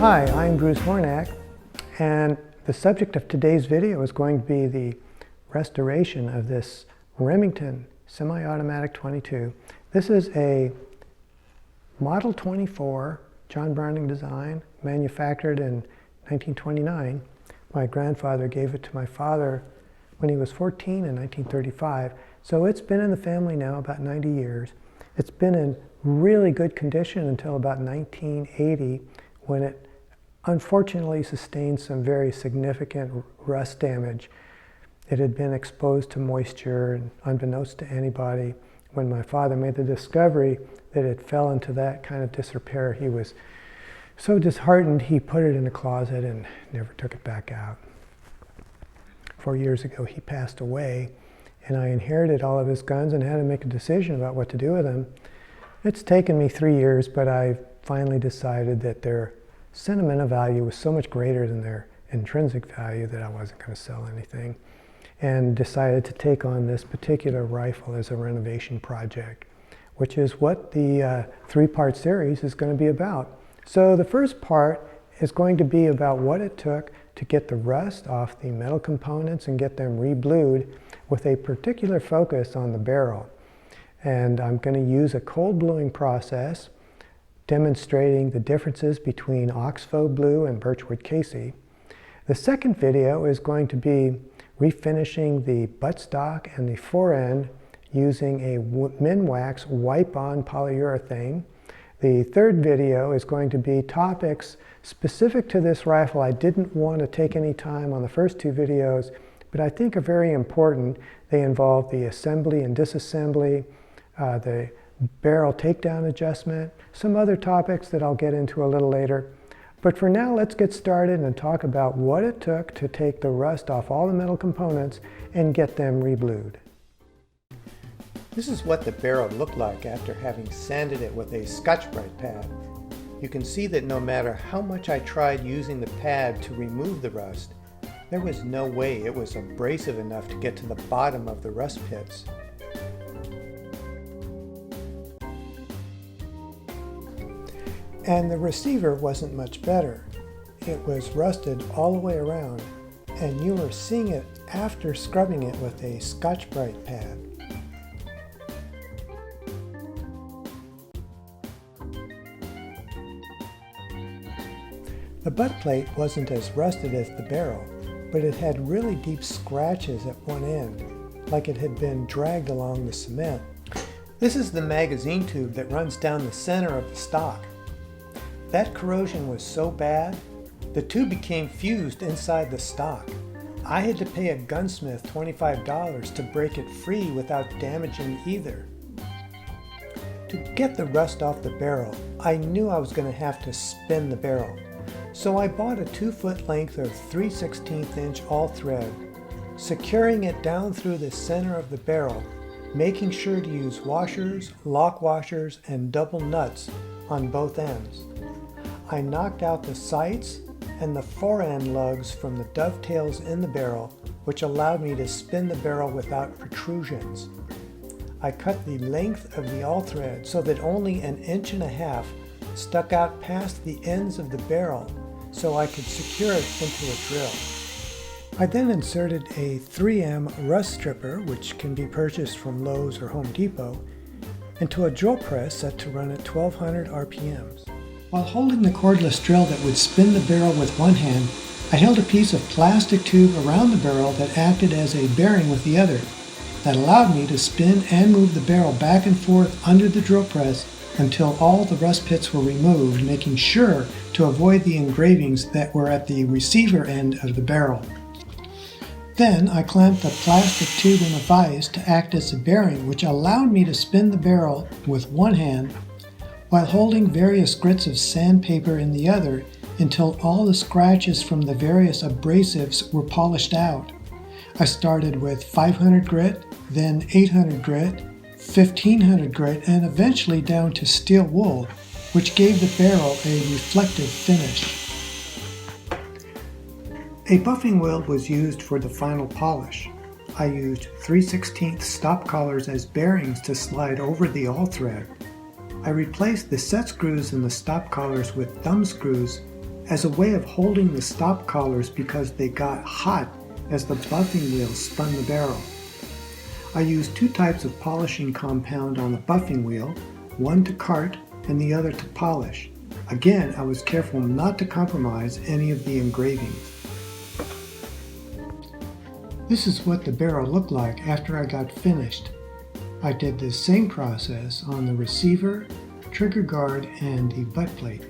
Hi, I'm Bruce Hornack, and the subject of today's video is going to be the restoration of this Remington semi-automatic 22. This is a Model 24 John Browning design, manufactured in 1929. My grandfather gave it to my father when he was 14 in 1935. So it's been in the family now about 90 years. It's been in really good condition until about 1980, when it unfortunately sustained some very significant rust damage. It had been exposed to moisture, and unbeknownst to anybody, when my father made the discovery that it fell into that kind of disrepair, he was so disheartened he put it in a closet and never took it back out. 4 years ago he passed away, and I inherited all of his guns and had to make a decision about what to do with them. It's taken me 3 years, but I finally decided that their sentimental value was so much greater than their intrinsic value that I wasn't going to sell anything, and decided to take on this particular rifle as a renovation project, which is what the three-part series is going to be about. So the first part is going to be about what it took to get the rust off the metal components and get them re-blued, with a particular focus on the barrel. And I'm going to use a cold bluing process demonstrating the differences between Oxpho-Blue and Birchwood Casey. The second video is going to be refinishing the buttstock and the forend using a Minwax wipe-on polyurethane. The third video is going to be topics specific to this rifle. I didn't want to take any time on the first two videos, but I think are very important. They involve the assembly and disassembly, the barrel takedown adjustment, some other topics that I'll get into a little later. But for now, let's get started and talk about what it took to take the rust off all the metal components and get them re-blued. This is what the barrel looked like after having sanded it with a Scotch-Brite pad. You can see that no matter how much I tried using the pad to remove the rust, there was no way it was abrasive enough to get to the bottom of the rust pits. And the receiver wasn't much better. It was rusted all the way around, and you were seeing it after scrubbing it with a Scotch-Brite pad. The butt plate wasn't as rusted as the barrel, but it had really deep scratches at one end, like it had been dragged along the cement. This is the magazine tube that runs down the center of the stock. That corrosion was so bad, the tube became fused inside the stock. I had to pay a gunsmith $25 to break it free without damaging either. To get the rust off the barrel, I knew I was going to have to spin the barrel. So I bought a 2-foot length of 3/16" all thread, securing it down through the center of the barrel, making sure to use washers, lock washers, and double nuts on both ends. I knocked out the sights and the forend lugs from the dovetails in the barrel, which allowed me to spin the barrel without protrusions. I cut the length of the all thread so that only 1.5 inches stuck out past the ends of the barrel, so I could secure it into a drill. I then inserted a 3M rust stripper, which can be purchased from Lowe's or Home Depot, into a drill press set to run at 1200 RPMs. While holding the cordless drill that would spin the barrel with one hand, I held a piece of plastic tube around the barrel that acted as a bearing with the other. That allowed me to spin and move the barrel back and forth under the drill press until all the rust pits were removed, making sure to avoid the engravings that were at the receiver end of the barrel. Then I clamped the plastic tube in a vise to act as a bearing, which allowed me to spin the barrel with one hand while holding various grits of sandpaper in the other until all the scratches from the various abrasives were polished out. I started with 500 grit, then 800 grit, 1500 grit, and eventually down to steel wool, which gave the barrel a reflective finish. A buffing wheel was used for the final polish. I used 3/16 stop collars as bearings to slide over the all thread. I replaced the set screws in the stop collars with thumb screws as a way of holding the stop collars because they got hot as the buffing wheel spun the barrel. I used two types of polishing compound on the buffing wheel, one to cart and the other to polish. Again, I was careful not to compromise any of the engravings. This is what the barrel looked like after I got finished. I did the same process on the receiver, trigger guard, and the butt plate.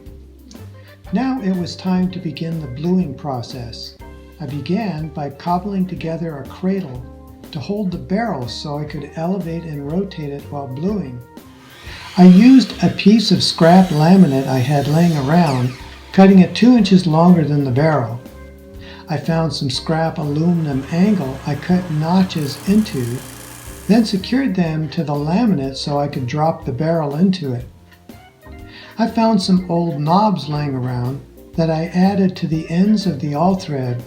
Now it was time to begin the bluing process. I began by cobbling together a cradle to hold the barrel so I could elevate and rotate it while bluing. I used a piece of scrap laminate I had laying around, cutting it 2 inches longer than the barrel. I found some scrap aluminum angle I cut notches into, then secured them to the laminate so I could drop the barrel into it. I found some old knobs laying around that I added to the ends of the awl thread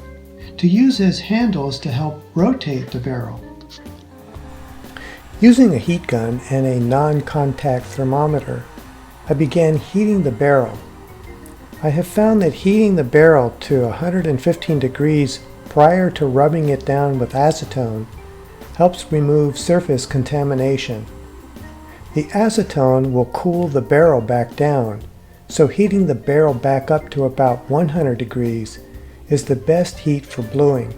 to use as handles to help rotate the barrel. Using a heat gun and a non-contact thermometer, I began heating the barrel. I have found that heating the barrel to 115 degrees prior to rubbing it down with acetone helps remove surface contamination. The acetone will cool the barrel back down, so heating the barrel back up to about 100 degrees is the best heat for bluing.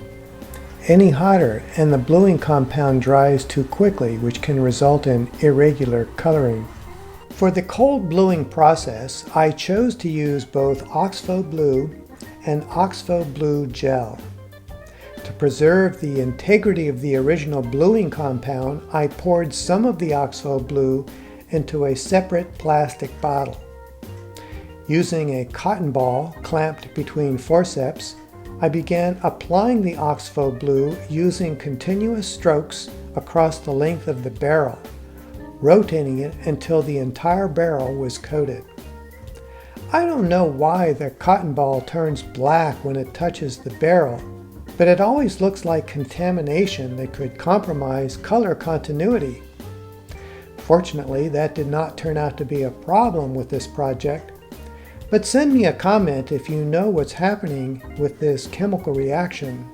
Any hotter and the bluing compound dries too quickly, which can result in irregular coloring. For the cold bluing process, I chose to use both Oxpho-Blue and Oxpho-Blue gel. To preserve the integrity of the original bluing compound, I poured some of the Oxpho-Blue into a separate plastic bottle. Using a cotton ball clamped between forceps, I began applying the Oxpho-Blue using continuous strokes across the length of the barrel, rotating it until the entire barrel was coated. I don't know why the cotton ball turns black when it touches the barrel, but it always looks like contamination that could compromise color continuity. Fortunately, that did not turn out to be a problem with this project, but send me a comment if you know what's happening with this chemical reaction.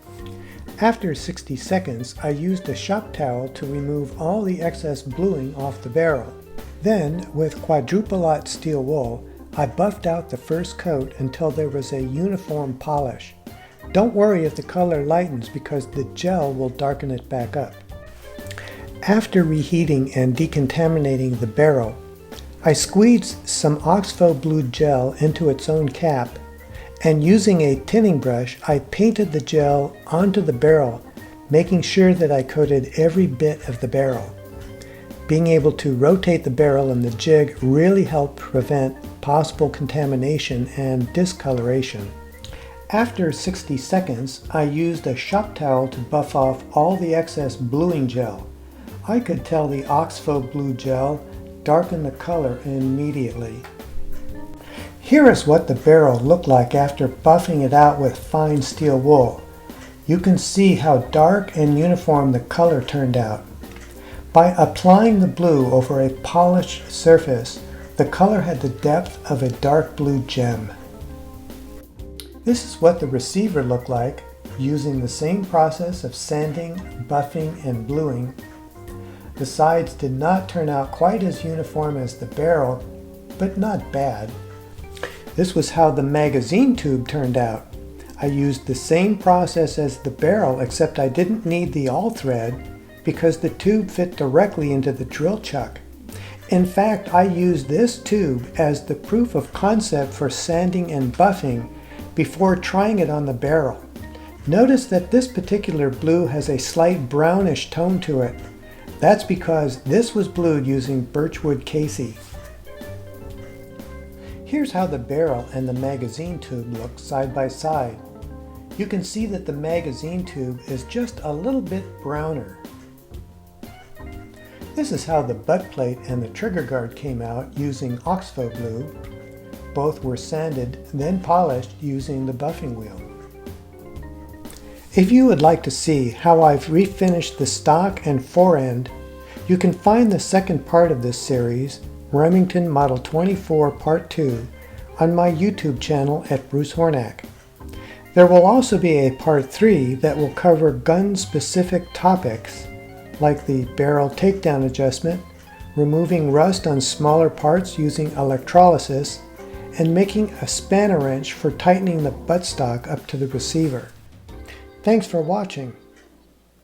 After 60 seconds, I used a shop towel to remove all the excess bluing off the barrel. Then, with quadruple-aught steel wool, I buffed out the first coat until there was a uniform polish. Don't worry if the color lightens because the gel will darken it back up. After reheating and decontaminating the barrel, I squeezed some Oxpho-Blue gel into its own cap, and using a tinning brush, I painted the gel onto the barrel, making sure that I coated every bit of the barrel. Being able to rotate the barrel and the jig really helped prevent possible contamination and discoloration. After 60 seconds, I used a shop towel to buff off all the excess bluing gel. I could tell the Oxpho-Blue gel darkened the color immediately. Here is what the barrel looked like after buffing it out with fine steel wool. You can see how dark and uniform the color turned out. By applying the blue over a polished surface, the color had the depth of a dark blue gem. This is what the receiver looked like using the same process of sanding, buffing, and bluing. The sides did not turn out quite as uniform as the barrel, but not bad. This was how the magazine tube turned out. I used the same process as the barrel, except I didn't need the awl thread because the tube fit directly into the drill chuck. In fact, I used this tube as the proof of concept for sanding and buffing before trying it on the barrel. Notice that this particular blue has a slight brownish tone to it. That's because this was blued using Birchwood Casey. Here's how the barrel and the magazine tube look side by side. You can see that the magazine tube is just a little bit browner. This is how the butt plate and the trigger guard came out using Oxpho-Blue. Both were sanded, then polished using the buffing wheel. If you would like to see how I've refinished the stock and forend, you can find the second part of this series, Remington Model 24 Part 2, on my YouTube channel at Bruce Hornack. There will also be a part 3 that will cover gun-specific topics like the barrel takedown adjustment, removing rust on smaller parts using electrolysis, and making a spanner wrench for tightening the buttstock up to the receiver. Thanks for watching.